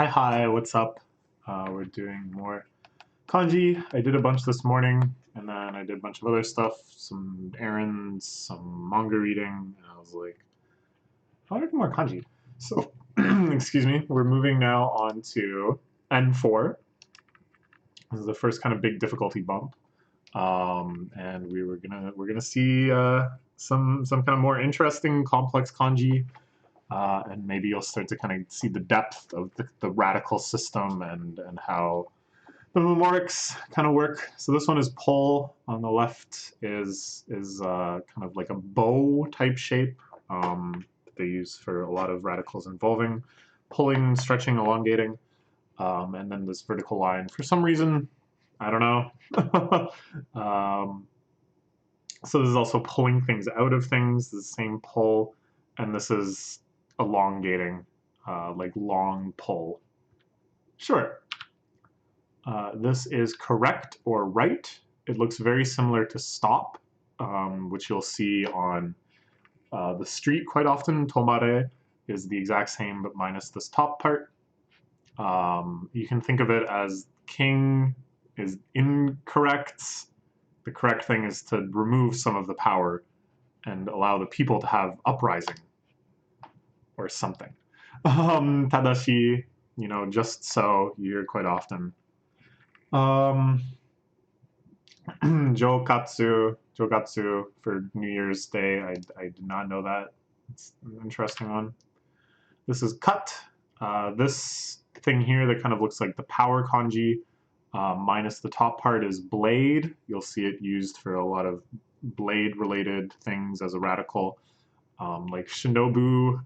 Hi, what's up? We're doing more kanji. I did a bunch this morning, and then I did a bunch of other stuff, some errands, some manga reading, and I was like, I want to do more kanji. So, excuse me, we're moving now on to N4. This is the first kind of big difficulty bump, and we're gonna see some kind of more interesting, complex kanji. And maybe you'll start to kind of see the depth of the radical system and how the mnemonics kind of work. So this one is pull. On the left is kind of like a bow type shape that they use for a lot of radicals involving pulling, stretching, elongating, and then this vertical line. For some reason, I don't know. So this is also pulling things out of things, the same pull, and this is elongating, like long pull. Sure. This is correct or right. It looks very similar to stop, which you'll see on the street quite often. Tomare is the exact same, but minus this top part. You can think of it as king is incorrect. The correct thing is to remove some of the power and allow the people to have uprising or something. Tadashi, just so, you hear quite often. Jokatsu for New Year's Day. I did not know that. It's an interesting one. This is cut. This thing here that kind of looks like the power kanji, minus the top part, is blade. You'll see it used for a lot of blade-related things as a radical. Like Shinobu,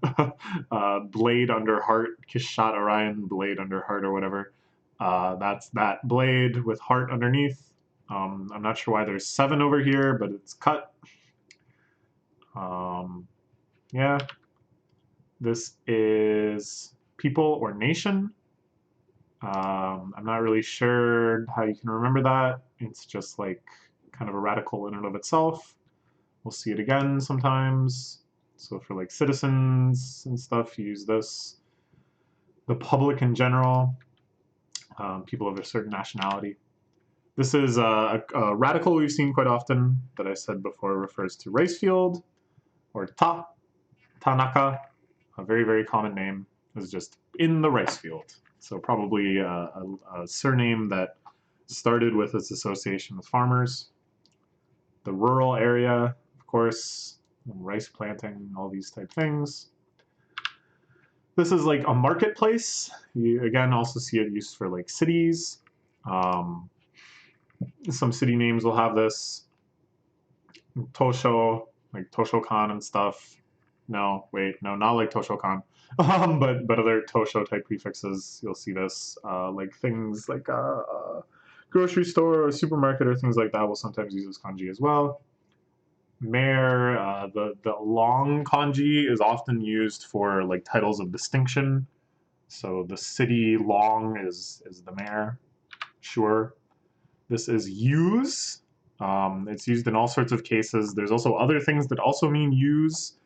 blade under heart, Kishat Orion, blade under heart or whatever. That's that blade with heart underneath. I'm not sure why there's 7 over here, but it's cut. Yeah. This is people or nation. I'm not really sure how you can remember that. It's just like kind of a radical in and of itself. We'll see it again sometimes. So for like citizens and stuff, you use this. The public in general, people of a certain nationality. This is a radical we've seen quite often that I said before refers to rice field, or Tanaka, a very, very common name, is just in the rice field. So probably a surname that started with its association with farmers. The rural area, of course, rice planting, all these type things. This is like a marketplace. You again also see it used for like cities. Some city names will have this. Tosho, like Toshokan and stuff. No, wait, no, not like Toshokan. But other Tosho type prefixes, you'll see this. Like things like grocery store or supermarket or things like that will sometimes use this kanji as well. Mayor, the long kanji is often used for like titles of distinction. So the city long is the mayor. Sure. This is use. It's used in all sorts of cases. There's also other things that also mean use,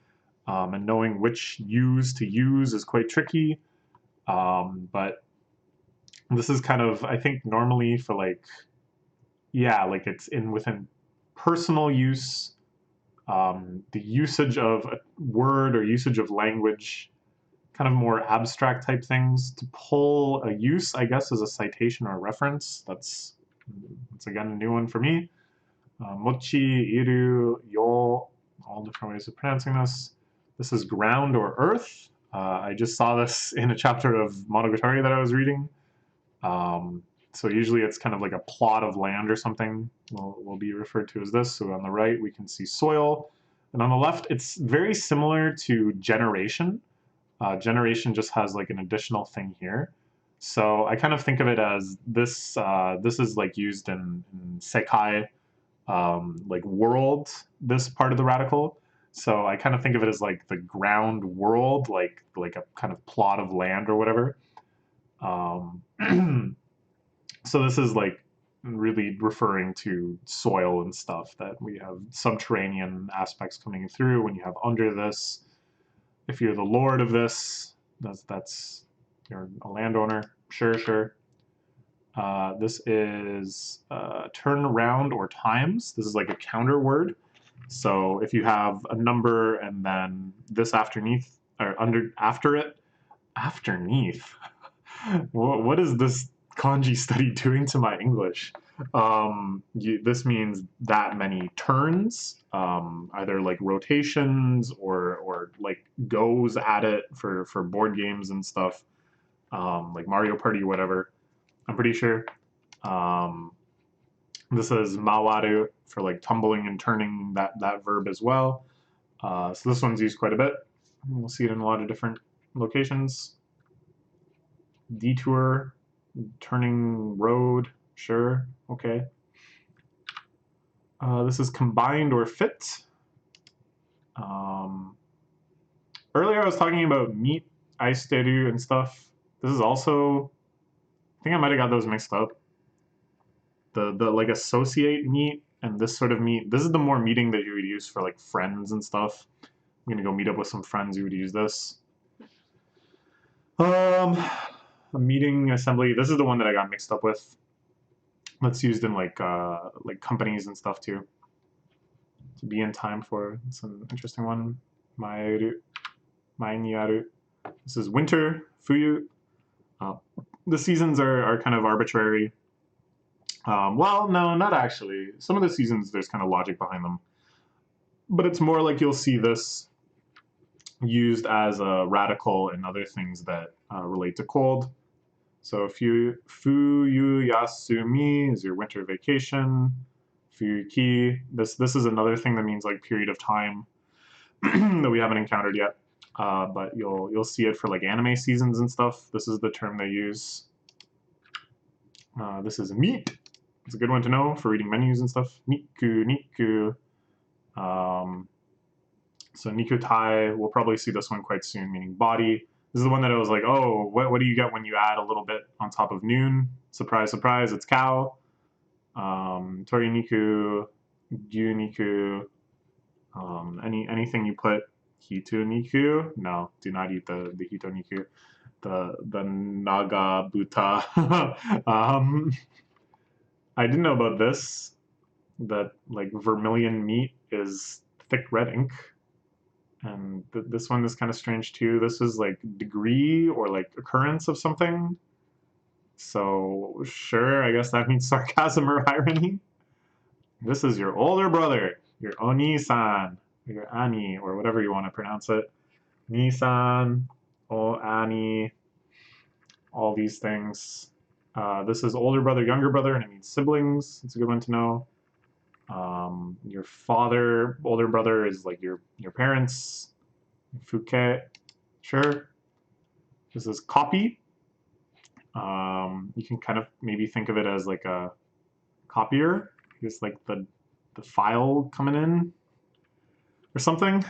and knowing which use to use is quite tricky. But this is kind of, I think, normally for like, yeah, like it's within personal use. The usage of a word or usage of language, kind of more abstract type things. To pull a use, I guess, as a citation or a reference. That's again a new one for me. Mochi, iru, yo, all different ways of pronouncing this. This is ground or earth. I just saw this in a chapter of Monogatari that I was reading. So usually it's kind of like a plot of land or something will be referred to as this. So on the right, we can see soil. And on the left, it's very similar to generation. Generation just has like an additional thing here. So I kind of think of it as this, this is like used in sekai, like world, this part of the radical. So I kind of think of it as like the ground world, like a kind of plot of land or whatever. So this is like really referring to soil and stuff, that we have subterranean aspects coming through when you have under this. If you're the lord of this, that's You're a landowner. Sure, sure. This is turn around or times. This is like a counter word. So if you have a number and then this underneath or under after it, afterneath. What is this kanji study doing to my English? This means that many turns, either like rotations or like goes at it for board games and stuff, like Mario Party, whatever. I'm pretty sure. Um, this is mawaru for like tumbling and turning that verb as well. So this one's used quite a bit. We'll see it in a lot of different locations. Detour, turning road, sure, okay. This is combined or fit. Earlier I was talking about meat, aisteru and stuff. This is also, I think I might have got those mixed up. The like associate meet and this sort of meet. This is the more meeting that you would use for like friends and stuff. I'm gonna go meet up with some friends who would use this. A meeting assembly. This is the one that I got mixed up with. That's used in like companies and stuff too. To be in time for. It's an interesting one. Maeru, Mainiaru. This is winter, Fuyu. The seasons are kind of arbitrary. Well, no, not actually. Some of the seasons, there's kind of logic behind them. But it's more like you'll see this used as a radical in other things that relate to cold. So Fuyu Yasumi is your winter vacation. Fuyuki, this is another thing that means like period of time that we haven't encountered yet. But you'll see it for like anime seasons and stuff. This is the term they use. This is meat. It's a good one to know for reading menus and stuff. Niku, Niku. So Niku Tai, we'll probably see this one quite soon, meaning body. This is the one that I was like, oh, what do you get when you add a little bit on top of noon? Surprise, surprise, it's cow. Tori Niku, Gyu Niku, anything you put Hito Niku. No, do not eat the Hito Niku. The Naga Buta. I didn't know about this, that like vermilion meat is thick red ink. And this one is kind of strange too. This is like degree or like occurrence of something. So sure, I guess that means sarcasm or irony. This is your older brother, your Oni-san, your Ani, or whatever you want to pronounce it. Ni-san, O-Ani, all these things. This is older brother, younger brother, and it means siblings. It's a good one to know. Your father, older brother is like your parents. Fuke, sure. This is copy. You can kind of maybe think of it as like a copier. It's like the file coming in or something.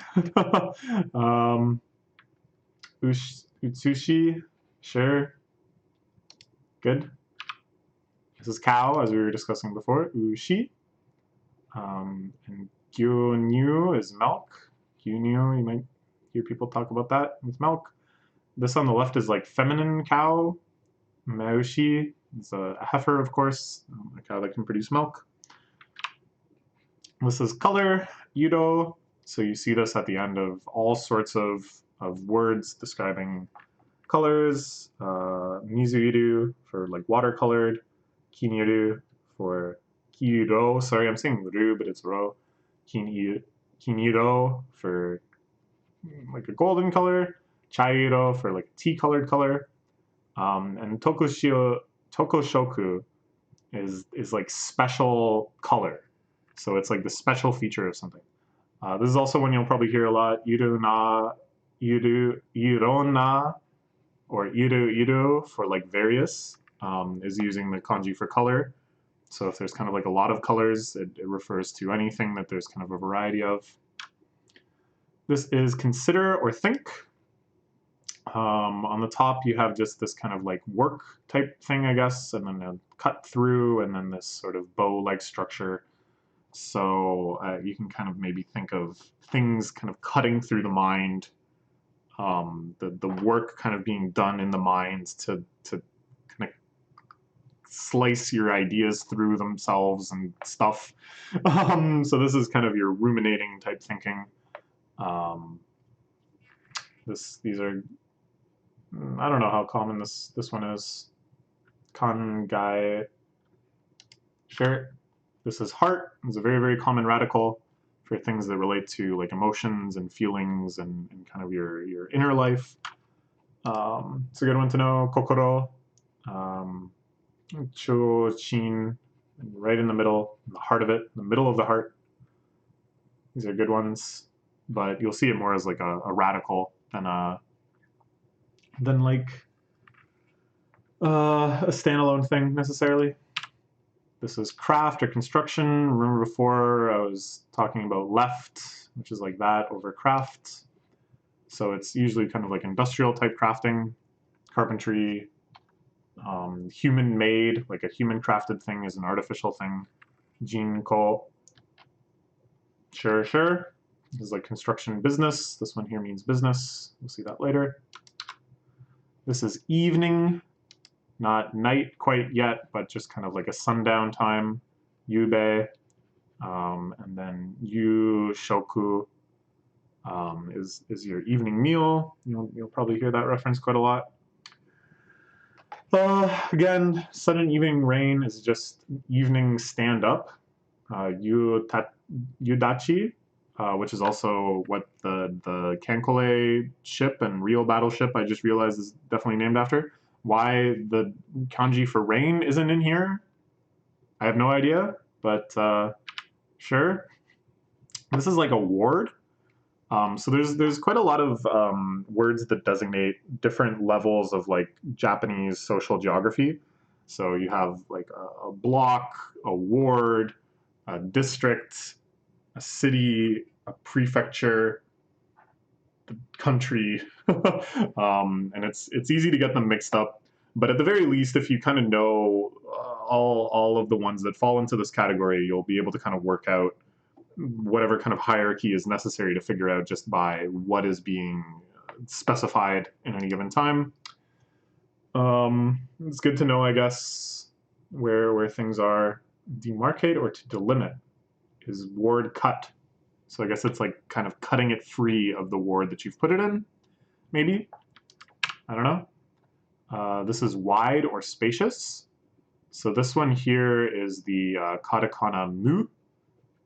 Utsushi, sure. Good. This is cow, as we were discussing before. Ushi. And gyunyu is milk. Gyunyu, you might hear people talk about that with milk. This on the left is like feminine cow. Maushi is a heifer, of course, a cow that can produce milk. This is color, yudo. So you see this at the end of all sorts of words describing colors. Mizuiru for like watercolored. Kiniru for Kiro. Sorry, I'm saying ru, but it's ro. Kiniro for like a golden color. Chairo for like tea-colored color. And Tokoshoku is like special color. So it's like the special feature of something. This is also one you'll probably hear a lot. Irona, or iru for like various, is using the kanji for color. So if there's kind of like a lot of colors, it refers to anything that there's kind of a variety of. This is consider or think. On the top, you have just this kind of like work type thing, I guess, and then a cut through, and then this sort of bow-like structure. So you can kind of maybe think of things kind of cutting through the mind. the work kind of being done in the mind to kind of slice your ideas through themselves and stuff. So this is kind of your ruminating type thinking. These are, I don't know how common this one is. Kanji. Sure. This is heart. It's a very, very common radical for things that relate to like emotions and feelings and kind of your inner life. It's a good one to know. Kokoro. Choshin. Right in the middle, in the heart of it, the middle of the heart. These are good ones, but you'll see it more as like a radical than like a standalone thing necessarily. This is craft or construction. Remember before I was talking about left, which is like that over craft. So it's usually kind of like industrial type crafting, carpentry, human made, like a human crafted thing is an artificial thing. Jinko. Sure. This is like construction business. This one here means business. We'll see that later. This is evening. Not night quite yet, but just kind of like a sundown time, yube, and then shoku is your evening meal. You'll probably hear that reference quite a lot. Again, sudden evening rain is just evening stand up. Yudachi, which is also what the Kankole ship and real battleship I just realized is definitely named after. Why the kanji for rain isn't in here, I have no idea, but sure. This is like a ward. So there's quite a lot of words that designate different levels of like Japanese social geography. So you have like a block, a ward, a district, a city, a prefecture, the country, and it's easy to get them mixed up. But at the very least, if you kind of know all of the ones that fall into this category, you'll be able to kind of work out whatever kind of hierarchy is necessary to figure out just by what is being specified in any given time. It's good to know, I guess, where things are. Demarcate or to delimit is ward cut. So I guess it's like kind of cutting it free of the ward that you've put it in, maybe. I don't know. This is wide or spacious. So this one here is the katakana mu,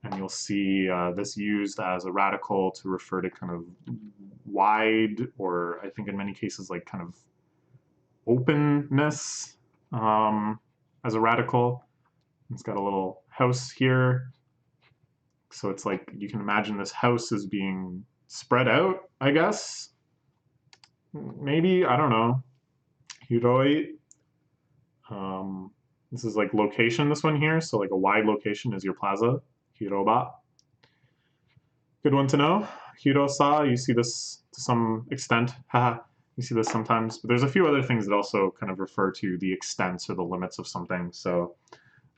and you'll see this used as a radical to refer to kind of wide, or I think in many cases like kind of openness as a radical. It's got a little house here. So it's like you can imagine this house is being spread out, I guess. Maybe, I don't know. Hiroi. This is like location, this one here. So like a wide location is your plaza. Hiroba. Good one to know. Hirosa, you see this to some extent. Haha. You see this sometimes. But there's a few other things that also kind of refer to the extents or the limits of something. So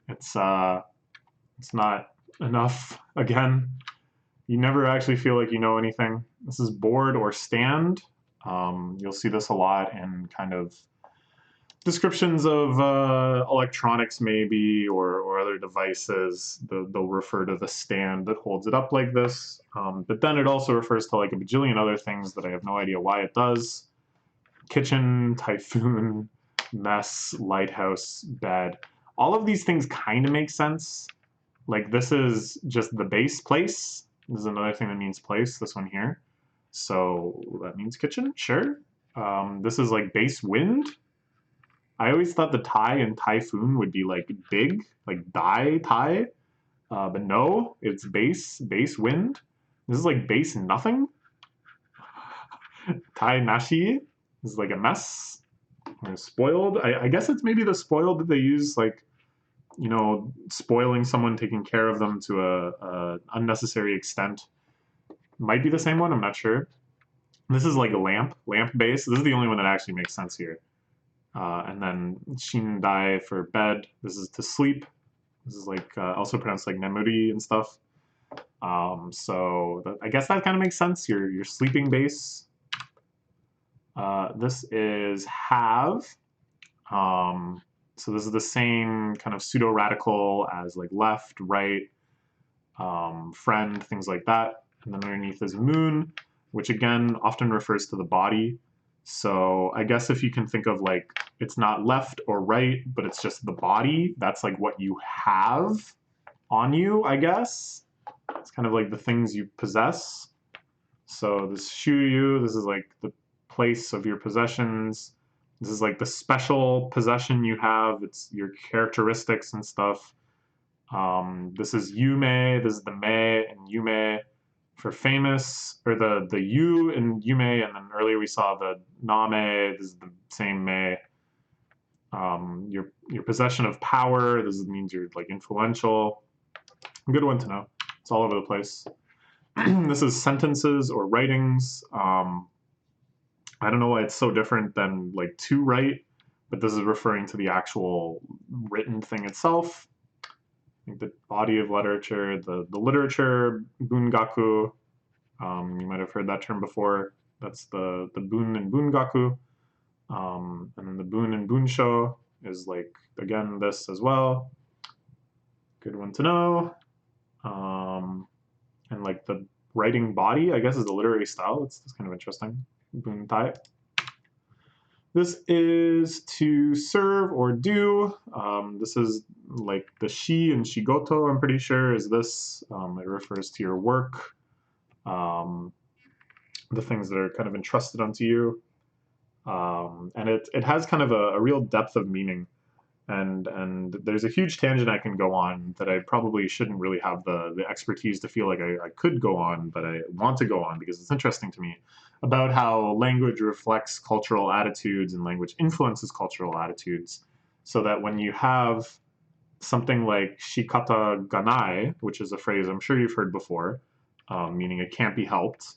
it's not enough. Again, you never actually feel like you know anything. This is board or stand. You'll see this a lot in kind of descriptions of electronics maybe, or other devices. They'll refer to the stand that holds it up like this. But then it also refers to like a bajillion other things that I have no idea why it does. Kitchen, typhoon, mess, lighthouse, bed. All of these things kind of make sense. Like this is just the base place. This is another thing that means place, this one here. So that means kitchen, sure. This is like base wind. I always thought the tai in typhoon would be like big, like tai, but no, it's base wind. This is like base nothing. Tai nashi is like a mess. Or spoiled. I guess it's maybe the spoiled that they use, like, you know, spoiling someone, taking care of them to a unnecessary extent. Might be the same one, I'm not sure. This is like a lamp base. This is the only one that actually makes sense here. And then shindai for bed. This is to sleep. This is like also pronounced like nemuri and stuff. So I guess that kind of makes sense. Your sleeping base. This is have. So this is the same kind of pseudo-radical as like left, right, friend, things like that. And then underneath is moon, which again often refers to the body. So I guess if you can think of like, it's not left or right, but it's just the body, that's like what you have on you, I guess. It's kind of like the things you possess. So this shuyu, this is like the place of your possessions. This is like the special possession you have. It's your characteristics and stuff. This is yume. This is the me and yume for famous, or the yu in yume, and then earlier we saw the name. This is the same me. Your possession of power. This means you're like influential. Good one to know. It's all over the place. This is sentences or writings. I don't know why it's so different than like to write, but this is referring to the actual written thing itself. I think the body of literature, the literature, bungaku. You might have heard that term before. That's the bun and bungaku. And then the bun and bunsho is like, again, this as well. Good one to know. And like the writing body, I guess, is the literary style. It's kind of interesting. Buntai. This is to serve or do. This is like the shi and shigoto, I'm pretty sure, is this. It refers to your work, the things that are kind of entrusted unto you. And it has kind of a real depth of meaning. And there's a huge tangent I can go on that I probably shouldn't really have the expertise to feel like I could go on, but I want to go on because it's interesting to me about how language reflects cultural attitudes and language influences cultural attitudes. So that when you have something like shikata ganai, which is a phrase I'm sure you've heard before, meaning it can't be helped,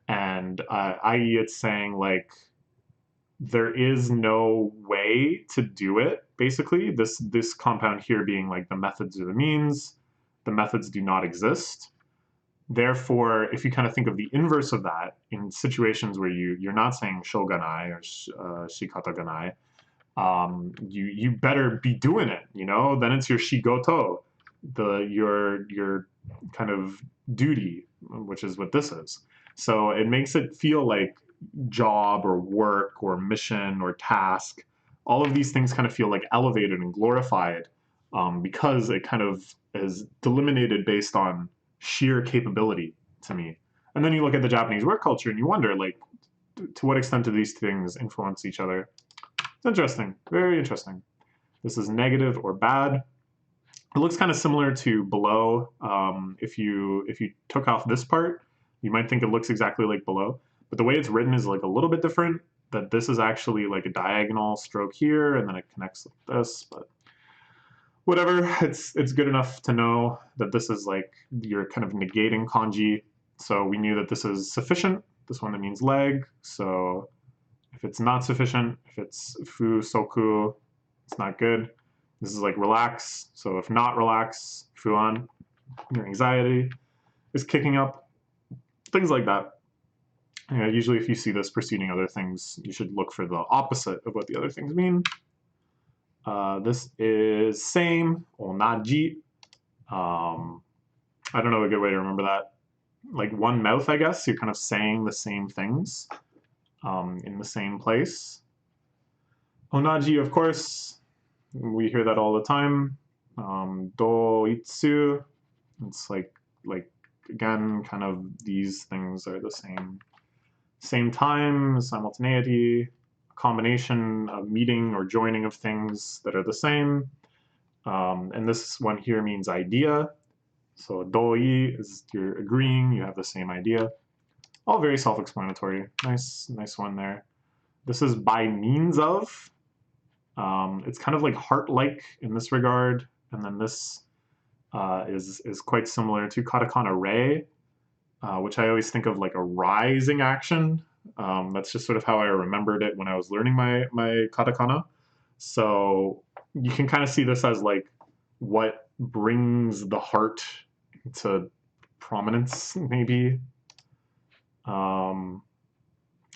and i.e. it's saying like, there is no way to do it, basically. This compound here being like the methods or the means. The methods do not exist. Therefore, if you kind of think of the inverse of that, in situations where you're not saying shoganai or shikata ganai, you better be doing it, you know? Then it's your shigoto, your kind of duty, which is what this is. So it makes it feel like job or work or mission or task. All of these things kind of feel like elevated and glorified, because it kind of is delimited based on sheer capability to me. And then you look at the Japanese work culture and you wonder, like, to what extent do these things influence each other? It's interesting, very interesting. This is negative or bad. It looks kind of similar to below. If you took off this part, you might think it looks exactly like below. But the way it's written is like a little bit different, that this is actually like a diagonal stroke here, and then it connects like this, but whatever, it's good enough to know that this is like, you're kind of negating kanji. So we knew that this is sufficient, this one that means leg. So if it's not sufficient, if it's fu, soku, it's not good. This is like relax. So if not relax, fuan, your anxiety is kicking up, things like that. Usually if you see this preceding other things, you should look for the opposite of what the other things mean. This is same, onaji. I don't know a good way to remember that. Like one mouth, I guess. You're kind of saying the same things in the same place. Onaji, of course, we hear that all the time. Doitsu, it's like again, kind of these things are the same time, simultaneity, a combination of meeting or joining of things that are the same. And this one here means idea. So doi is you're agreeing, you have the same idea. All very self-explanatory. Nice one there. This is by means of. It's kind of like heart-like in this regard. And then this is quite similar to katakana rei, which I always think of like a rising action. That's just sort of how I remembered it when I was learning my katakana. So you can kind of see this as like what brings the heart to prominence, maybe.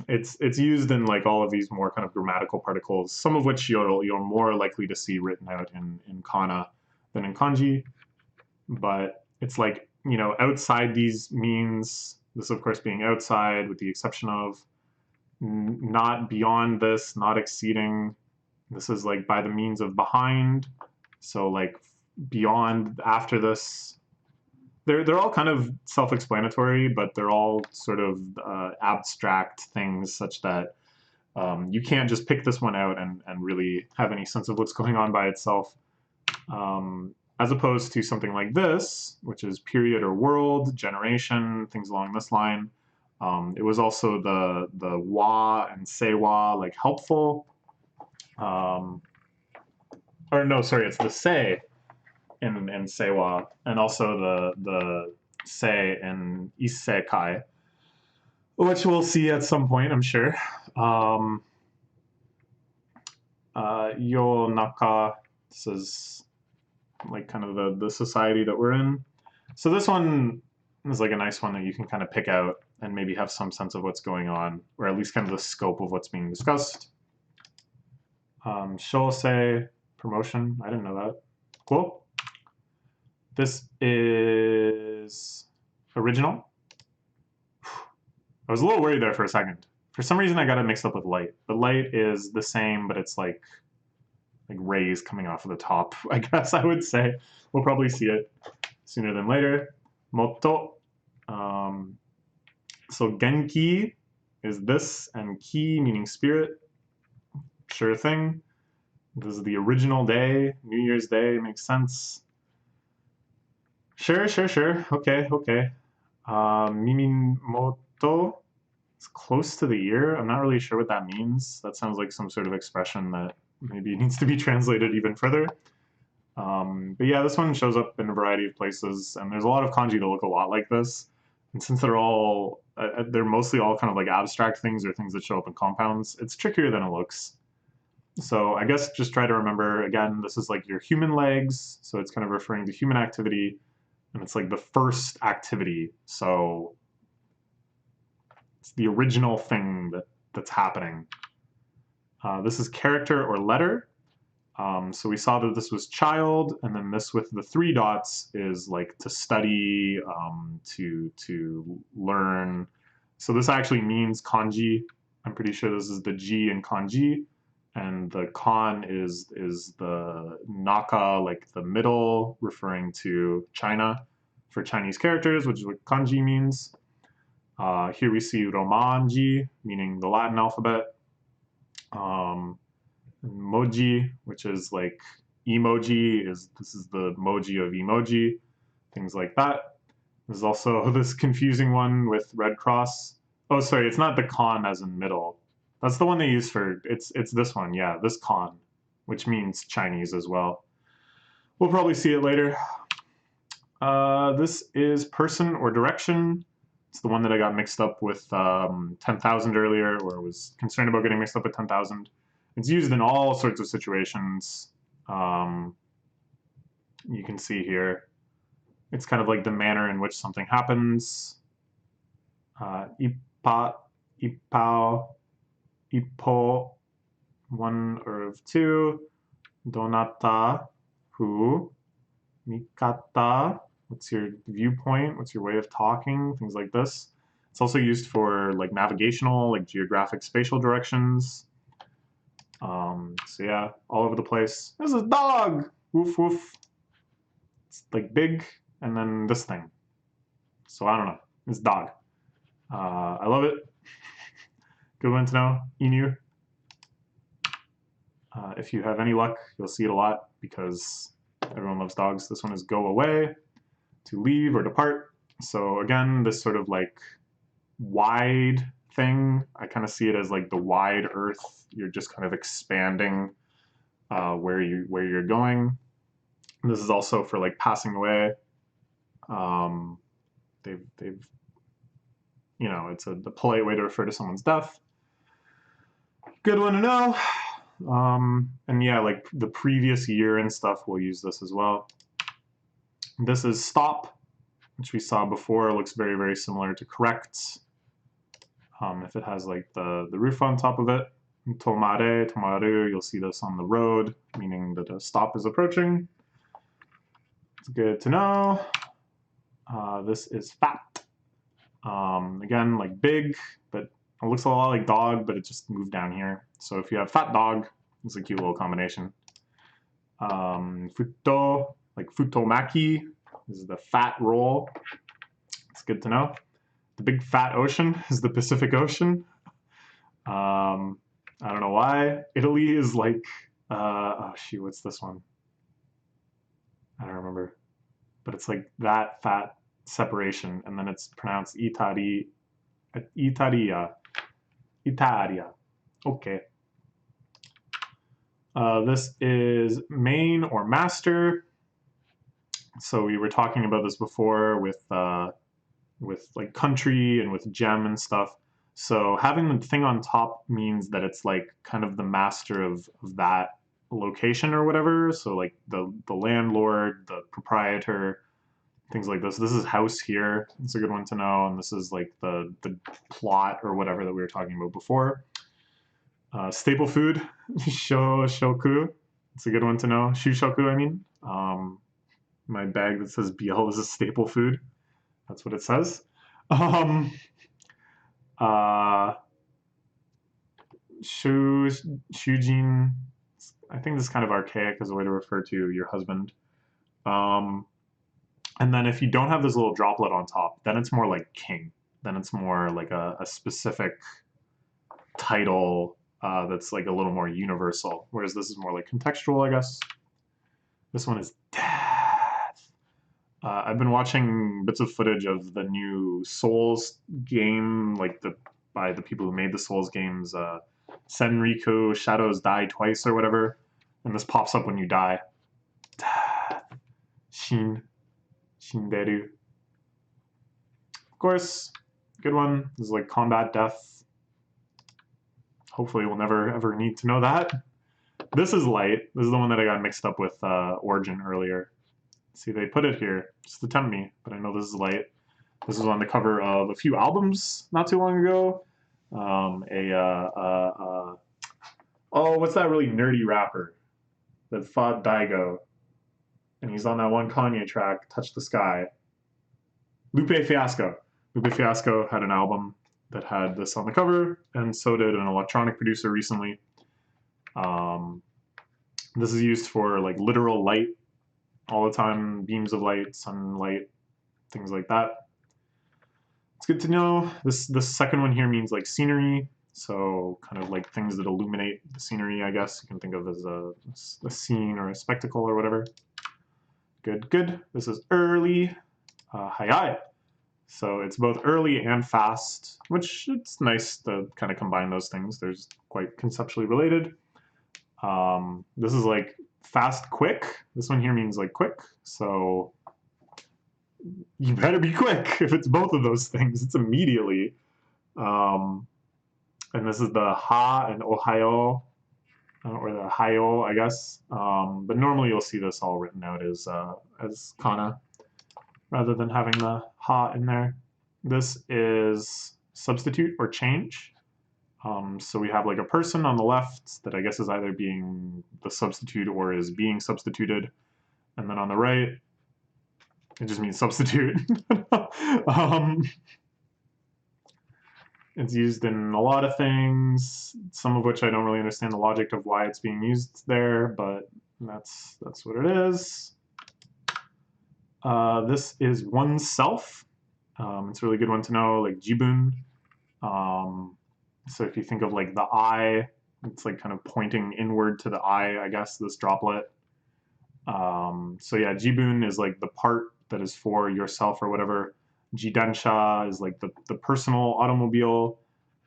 it's used in like all of these more kind of grammatical particles, some of which you're more likely to see written out in kana than in kanji. But it's like, you know, outside these means, this of course being outside with the exception of, not beyond this, not exceeding. This is like by the means of behind. So like beyond, after this. They're all kind of self-explanatory, but they're all sort of abstract things such that you can't just pick this one out and really have any sense of what's going on by itself. As opposed to something like this, which is period or world, generation, things along this line. It was also the wa and seiwa, like helpful. Or no, sorry, it's the sei in seiwa, and also the sei in isekai, which we'll see at some point, I'm sure. Yo naka, this is like kind of the society that we're in. So this one is like a nice one that you can kind of pick out and maybe have some sense of what's going on, or at least kind of the scope of what's being discussed. Shosei, promotion, I didn't know that. Cool. This is original. I was a little worried there for a second. For some reason I got it mixed up with light. But light is the same, but it's like rays coming off of the top, I guess I would say. We'll probably see it sooner than later. Moto. So genki is this, and ki meaning spirit. Sure thing. This is the original day, New Year's Day, makes sense. Sure. Okay. Mimimoto. It's close to the year. I'm not really sure what that means. That sounds like some sort of expression that maybe needs to be translated even further. But yeah, this one shows up in a variety of places, and there's a lot of kanji that look a lot like this. And since they're mostly all kind of like abstract things or things that show up in compounds, it's trickier than it looks. So I guess just try to remember, again, this is like your human legs, so it's kind of referring to human activity, and it's like the first activity. So it's the original thing that's happening. This is character or letter. So we saw that this was child, and then this with the 3 dots is like to study, to learn. So this actually means kanji. I'm pretty sure this is the ji in kanji, and the kan is the naka, like the middle, referring to China for Chinese characters, which is what kanji means. Here we see romanji, meaning the Latin alphabet. Moji, which is like emoji, this is the moji of emoji, things like that. There's also this confusing one with red cross. Oh, sorry, it's not the kan as in middle. That's the one they use for, it's this one, yeah, this kan, which means Chinese as well. We'll probably see it later. This is person or direction. It's the one that I got mixed up with 10,000 earlier, or was concerned about getting mixed up with 10,000. It's used in all sorts of situations. You can see here. It's kind of like the manner in which something happens. Ippa, ippao, ippo, 1 or of 2. Donata, who. Mikata, what's your viewpoint? What's your way of talking? Things like this. It's also used for like navigational, like geographic spatial directions. So yeah, all over the place. This is dog! Woof woof. It's like big, and then this thing. So I don't know. It's dog. I love it. Good one to know. Inu. If you have any luck, you'll see it a lot because everyone loves dogs. This one is go away, to leave or depart. So again, this sort of like wide thing, I kind of see it as like the wide earth. You're just kind of expanding where you're going. This is also for like passing away. They've you know, it's a polite way to refer to someone's death. Good one to know. And yeah, like the previous year and stuff, we'll use this as well. This is stop, which we saw before. It looks very, very similar to correct. If it has like the roof on top of it. Tomare, tomaru, you'll see this on the road, meaning that a stop is approaching. It's good to know. This is fat. Again, like big, but it looks a lot like dog, but it just moved down here. So if you have fat dog, it's a cute little combination. Futo, like futomaki, is the fat roll. It's good to know. The big fat ocean is the Pacific Ocean. I don't know why. Italy is like, oh shoot, what's this one? I don't remember. But it's like that fat separation, and then it's pronounced Italia. Italia. Okay. This is main or master. So we were talking about this before with like country and with gem and stuff. So having the thing on top means that it's like kind of the master of that location or whatever. So like the landlord, the proprietor, things like this. This is house here. It's a good one to know. And this is like the plot or whatever that we were talking about before. Staple food, shoku. It's a good one to know. Shushoku, I mean. My bag that says BL is a staple food. That's what it says. Shujin. I think this is kind of archaic as a way to refer to your husband. And then if you don't have this little droplet on top, then it's more like king. Then it's more like a specific title that's like a little more universal. Whereas this is more like contextual, I guess. This one is death. I've been watching bits of footage of the new Souls game, like by the people who made the Souls games, Senriku, Shadows Die Twice or whatever. And this pops up when you die. Death. Shinderu. Of course, good one. This is like combat death. Hopefully we'll never ever need to know that. This is light. This is the one that I got mixed up with Origin earlier. See, they put it here just to tempt me, but I know this is light. This was on the cover of a few albums not too long ago. Oh, what's that really nerdy rapper that fought Daigo? And he's on that one Kanye track, Touch the Sky. Lupe Fiasco. Lupe Fiasco had an album that had this on the cover, and so did an electronic producer recently. This is used for like literal light all the time, beams of light, sunlight, things like that. It's good to know. This second one here means like scenery, so kind of like things that illuminate the scenery, I guess you can think of as a scene or a spectacle or whatever. Good, good. This is early, high. So it's both early and fast, which it's nice to kind of combine those things. There's quite conceptually related. This is like fast, quick. This one here means like quick. So you better be quick if it's both of those things. It's immediately. And this is the ha and ohayo, or the hayo, I guess. But normally you'll see this all written out as kana, rather than having the ha in there. This is substitute or change. So we have like a person on the left that I guess is either being the substitute or is being substituted. And then on the right, it just means substitute. It's used in a lot of things, some of which I don't really understand the logic of why it's being used there, but that's what it is. This is oneself. It's a really good one to know, like jibun. So if you think of like the eye, it's like kind of pointing inward to the eye, I guess, this droplet. So yeah, jibun is like the part that is for yourself or whatever. Jidensha is like the personal automobile.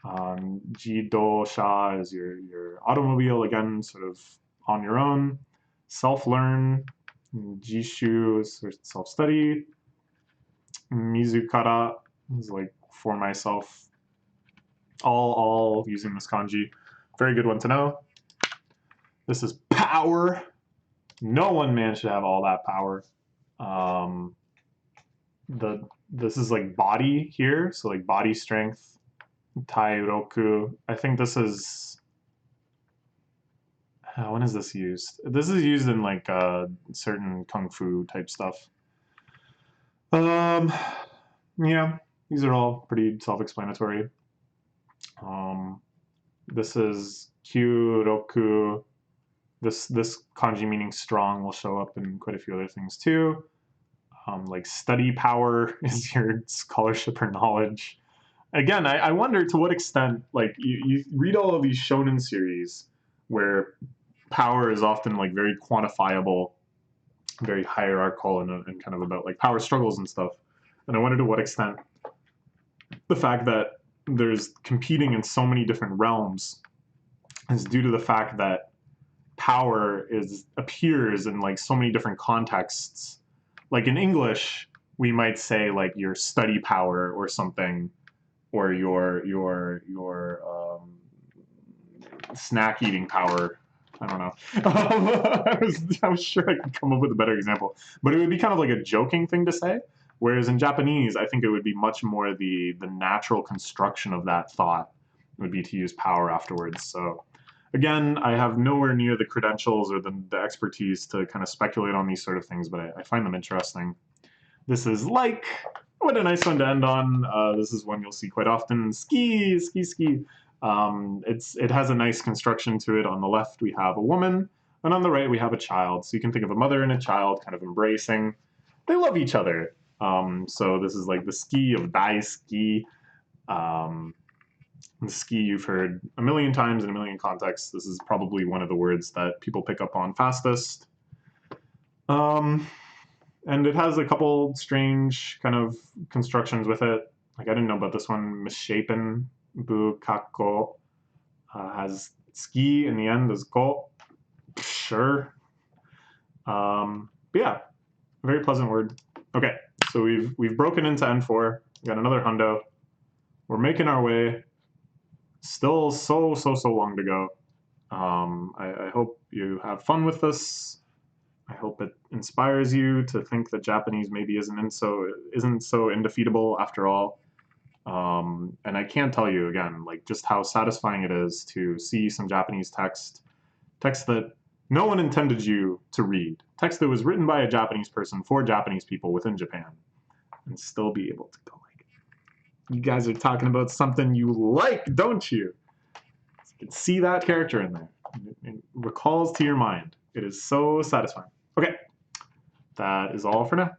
Jidosha is your automobile, again, sort of on your own. Self-learn. Jishu is self-study. Mizukara is like for myself. All using this kanji. Very good one to know. This is power. No one man should have all that power. This is like body here, so like body strength. Tairoku. I think this is, when is this used? This is used in like certain kung fu type stuff. Yeah, these are all pretty self-explanatory. This is Kyuroku. This kanji meaning strong will show up in quite a few other things too. Like study power is your scholarship or knowledge. Again, I wonder to what extent, like you read all of these shonen series where power is often like very quantifiable, very hierarchical, and kind of about like power struggles and stuff. And I wonder to what extent the fact that there's competing in so many different realms is due to the fact that power appears in like so many different contexts. Like in English, we might say like your study power or something, or your snack eating power. I don't know. I was sure I could come up with a better example, but it would be kind of like a joking thing to say. Whereas in Japanese, I think it would be much more the natural construction of that thought would be to use power afterwards. So again, I have nowhere near the credentials or the expertise to kind of speculate on these sort of things, but I find them interesting. This is like, what a nice one to end on. This is one you'll see quite often. Ski, ski, ski. It has a nice construction to it. On the left, we have a woman, and on the right, we have a child. So you can think of a mother and a child kind of embracing. They love each other. So this is like the ski of dai ski. The ski you've heard a million times in a million contexts. This is probably one of the words that people pick up on fastest. And it has a couple strange kind of constructions with it. Like I didn't know about this one. Misshapen bukako has ski in the end as ko. Sure. But yeah, very pleasant word. Okay, so we've broken into N4. We got another hundo. We're making our way. Still so long to go. I hope you have fun with this. I hope it inspires you to think that Japanese maybe isn't so indefeatable after all. And I can't tell you again, like just how satisfying it is to see some Japanese text that no one intended you to read, text that was written by a Japanese person for Japanese people within Japan, and still be able to go like, you guys are talking about something you like, don't you? You can see that character in there. It recalls to your mind. It is so satisfying. Okay, that is all for now.